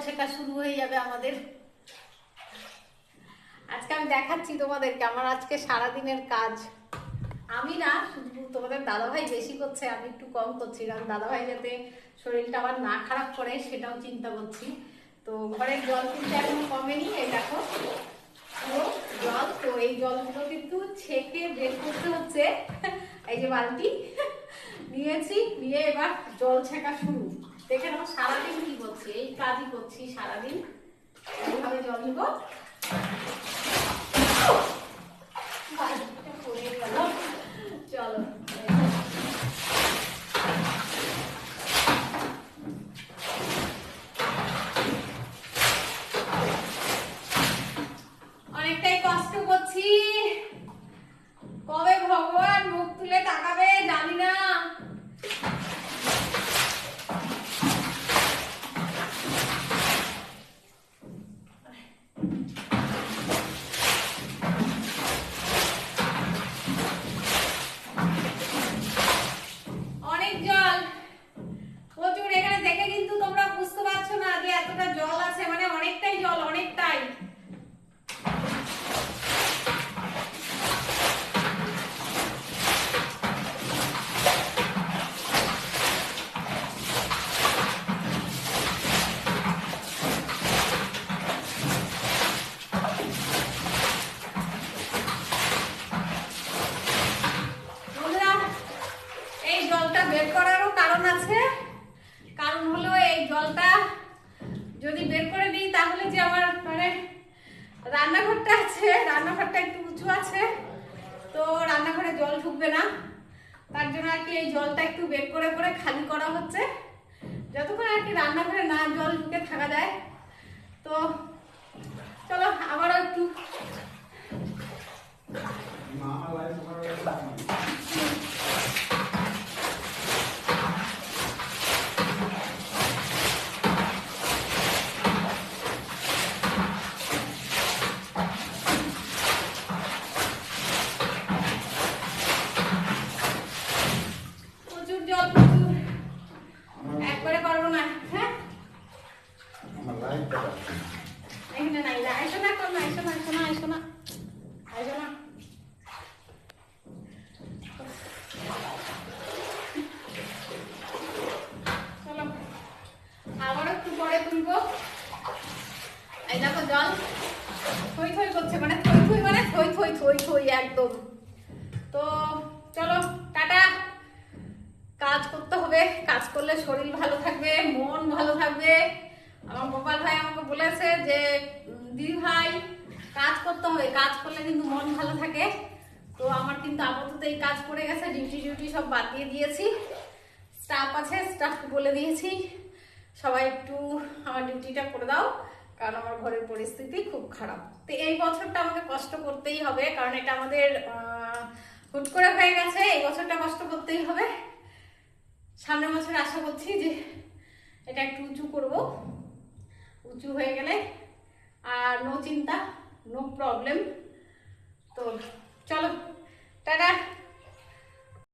ছেঁকা শুরু হয়ে যাবে আমাদের। আজকে আমি দেখাচ্ছি তোমাদেরকে আমার আজকে সারাদিনের কাজ। আমি না, শুধু তোমাদের দাদাভাই বেশি করছে, আমি একটু কম করছি, কারণ দাদাভাই যাতে শরীরটা আবার না খারাপ করে সেটাও চিন্তা করছি। তো ঘরের জল কিন্তু এখনো কমেনি, এই দেখো পুরো জল। তো এই জলগুলো কিন্তু ছেঁকে বের করতে হচ্ছে। এই যে বালতি নিয়েছি, নিয়ে এবার জল ছেঁকা শুরু। দেখে নাও সারাদিন কি করছি, এই কাজই করছি সারাদিন। এইভাবে জল নিব। চলো অনেকটাই কষ্ট করছি, কবে ভগবান মুখ তুলে তাকাবে জানি না। অনেক জল, প্রচুর। এখানে দেখে কিন্তু তোমরা বুঝতে পারছো না যে এতটা জল আছে, মানে অনেকটাই জল, অনেকটাই। এই জলটা বের করারও কারণ আছে। কারণ হলো এই জলটা যদি বের করে দিই তাহলে যে আমার মানে রান্নাঘরটা আছে, রান্নাঘরটা একটু উঁচু আছে, তো রান্নাঘরে জল ঢুকবে না। তার জন্য আর কি এই জলটা একটু বের করে করে খালি করা হচ্ছে, যতক্ষণ আর কি রান্নাঘরে না জল ঢুকে থাকা যায়। তো চলো আবারও একটু একবারে পারবো না। হ্যাঁ এখানে নাই, আইসো না, কোন আইসো না, আইসো না, আইসো না, আইসো না। চলো আবার একটু পরে তুলবো। এই দেখো জল থই থই করছে, মানে থই থই মানে থই থই থই থই একদম। তো চলো টাটা। কাজ করতে হবে, কাজ করলে শরীর ভালো থাকবে, মন ভালো থাকবে। আমার গোপাল ভাই আমাকে বলেছে যে দিদি ভাই কাজ করতে হবে, কাজ করলে কিন্তু মন ভালো থাকে। তো আমার কিন্তু আপাতত এই কাজ পড়ে গেছে, ডিউটি সব বাদ দিয়ে দিয়েছি। স্টাফ আছে, স্টাফকে বলে দিয়েছি সবাই একটু আমার ডিউটিটা করে দাও, কারণ আমার ঘরের পরিস্থিতি খুব খারাপ। তো এই বছরটা আমাকে কষ্ট করতেই হবে, কারণ এটা আমাদের হুট করে হয়ে গেছে। এই বছরটা কষ্ট করতেই হবে। সামনের বছর আশা করছি যে এটা একটু উঁচু করব, উঁচু হয়ে গেলে আর নো চিন্তা, নো প্রবলেম। তো চলো টাটা।